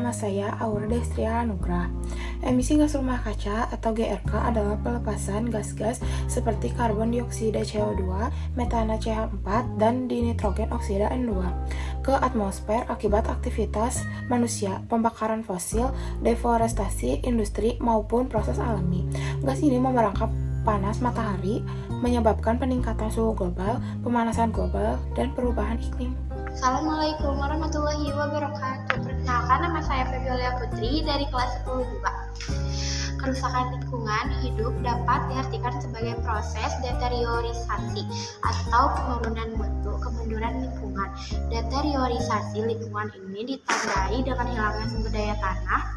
nama saya Aura Destria Anugrah. Emisi gas rumah kaca atau GRK adalah pelepasan gas-gas seperti karbon dioksida CO2, metana CH4, dan dinitrogen oksida N2 ke atmosfer akibat aktivitas manusia, pembakaran fosil, deforestasi, industri, maupun proses alami. Gas ini memerangkap panas matahari, menyebabkan peningkatan suhu global, pemanasan global, dan perubahan iklim. Assalamualaikum warahmatullahi wabarakatuh. Perkenalkan, nama saya Febiolia Putri dari kelas 10-2. Kerusakan lingkungan hidup dapat diartikan sebagai proses deteriorisasi atau penurunan mutu kemunduran lingkungan. Deteriorisasi lingkungan ini ditandai dengan hilangnya sumber daya tanah,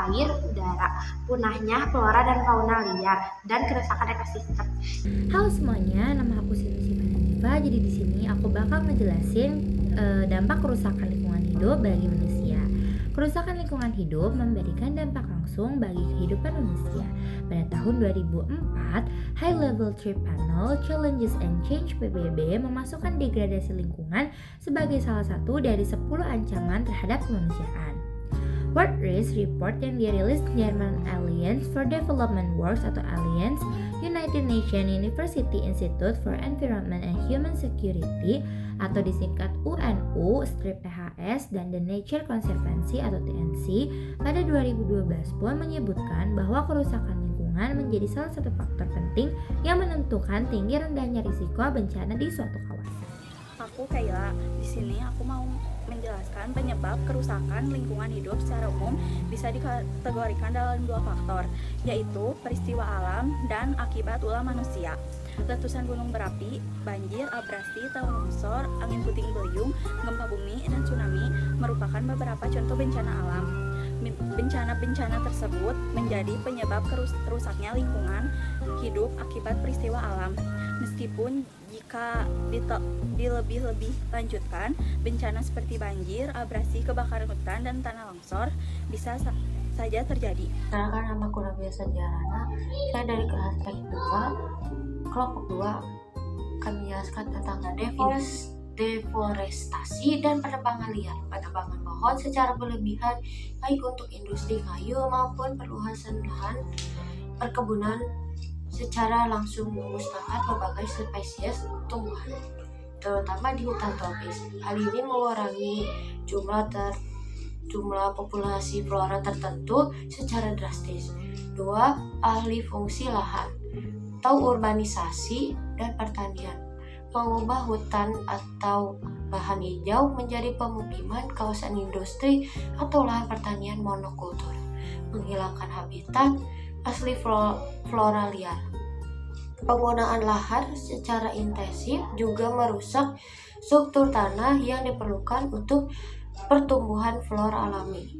air, udara, punahnya flora dan fauna liar, dan kerusakan ekosistem. Halo semuanya, nama aku Sinti Siva. Jadi di sini aku bakal ngejelasin dampak kerusakan lingkungan hidup bagi manusia. Kerusakan lingkungan hidup memberikan dampak langsung bagi kehidupan manusia. Pada tahun 2004, High Level Trade Panel Challenges and Change PBB memasukkan degradasi lingkungan sebagai salah satu dari 10 ancaman terhadap kemanusiaan. World Risk Report yang dirilis German Alliance for Development Works atau Alliance, United Nations University Institute for Environment and Human Security atau disingkat UNU-PHS dan The Nature Conservancy atau TNC pada 2012 pun menyebutkan bahwa kerusakan lingkungan menjadi salah satu faktor penting yang menentukan tinggi rendahnya risiko bencana di suatu kawasan. Aku Kayla, di sini aku mau menjelaskan penyebab kerusakan lingkungan hidup secara umum bisa dikategorikan dalam dua faktor, yaitu peristiwa alam dan akibat ulah manusia. Letusan gunung berapi, banjir, abrasi, tanah longsor, angin puting beliung, gempa bumi, dan tsunami merupakan beberapa contoh bencana alam. Bencana-bencana tersebut menjadi penyebab rusaknya lingkungan hidup akibat peristiwa alam. Meskipun jika dilebih-lebih lanjutkan, bencana seperti banjir, abrasi, kebakaran hutan, dan tanah longsor bisa saja terjadi. Perkenalkan, nama aku Nabila Sajarana. Saya dari kelas 2, kelompok 2, akan menjelaskan tentang deforestasi dan penebangan liar. Penebangan pohon secara berlebihan baik untuk industri kayu maupun perluasan lahan perkebunan secara langsung memusnahkan berbagai spesies tumbuhan, terutama di hutan tropis. Hal ini mengurangi jumlah populasi flora tertentu secara drastis. 2. Alih fungsi lahan atau urbanisasi dan pertanian, mengubah hutan atau lahan hijau menjadi pemukiman, kawasan industri, atau lahan pertanian monokultur, menghilangkan habitat asli flora liar. Penggunaan lahan secara intensif juga merusak struktur tanah yang diperlukan untuk pertumbuhan flora alami.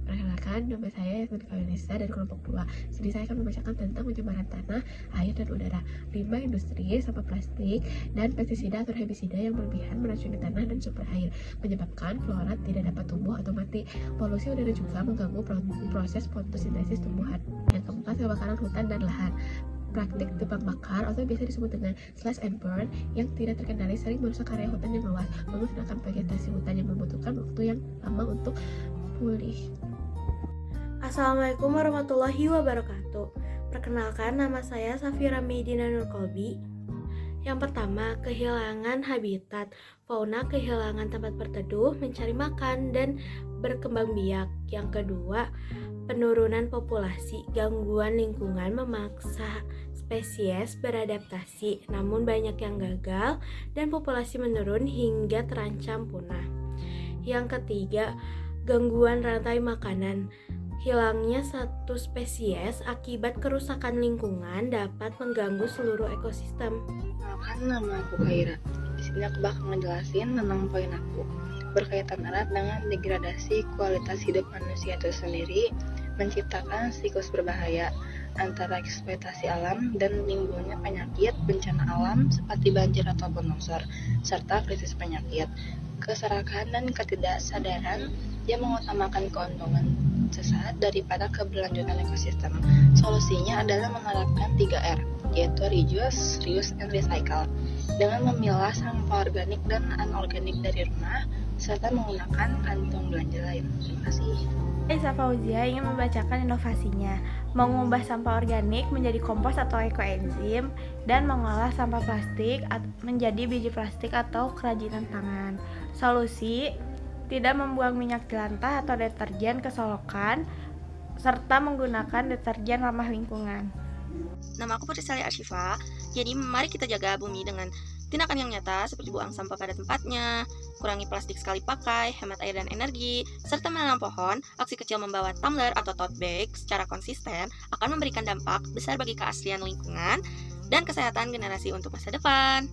Perkenalkan, nama saya Yasmin Kalinisa dari kelompok 2. Jadi saya akan membacakan tentang pencemaran tanah, air, dan udara. Limbah industri, sampah plastik, dan pestisida atau herbisida yang berlebihan meracuni tanah dan sumber air, menyebabkan flora tidak dapat tumbuh atau mati. Polusi udara juga mengganggu proses fotosintesis tumbuhan. Yang keempat, kebakaran hutan dan lahan. Praktik tebang bakar atau biasa disebut dengan slash and burn yang tidak terkendali sering merusak area hutan yang luas, memusnahkan vegetasi hutan yang membutuhkan waktu yang lama untuk pulih. Assalamualaikum warahmatullahi wabarakatuh. Perkenalkan, nama saya Safira Medina Nurkolbi. Yang pertama, kehilangan habitat. Fauna kehilangan tempat berteduh, mencari makan, dan berkembang biak. Yang kedua, penurunan populasi. Gangguan lingkungan memaksa spesies beradaptasi, namun banyak yang gagal dan populasi menurun hingga terancam punah. Yang ketiga, gangguan rantai makanan. Hilangnya satu spesies akibat kerusakan lingkungan dapat mengganggu seluruh ekosistem. Perkenalkan, nama aku Kaira. Di sini aku bakal ngejelasin tentang poin aku. Berkaitan erat dengan degradasi kualitas hidup manusia itu sendiri, menciptakan siklus berbahaya antara eksploitasi alam dan timbulnya penyakit bencana alam seperti banjir ataupun longsor, serta krisis penyakit. Keserakahan dan ketidaksadaran yang mengutamakan keuntungan sesaat daripada keberlanjutan ekosistem. Solusinya adalah menerapkan 3R, yaitu reduce, reuse, and recycle, dengan memilah sampah organik dan anorganik dari rumah, serta menggunakan kantong belanja lain. Terima kasih. Esa Fauzia ingin membacakan inovasinya, mengubah sampah organik menjadi kompos atau ekoenzim, dan mengolah sampah plastik menjadi biji plastik atau kerajinan tangan. Solusi, tidak membuang minyak jelantah atau deterjen ke solokan, serta menggunakan deterjen ramah lingkungan. Nama aku Putri Sally Arshifa. Jadi mari kita jaga bumi dengan tindakan yang nyata seperti buang sampah pada tempatnya, kurangi plastik sekali pakai, hemat air dan energi, serta menanam pohon. Aksi kecil membawa tumbler atau tote bag secara konsisten akan memberikan dampak besar bagi keaslian lingkungan dan kesehatan generasi untuk masa depan.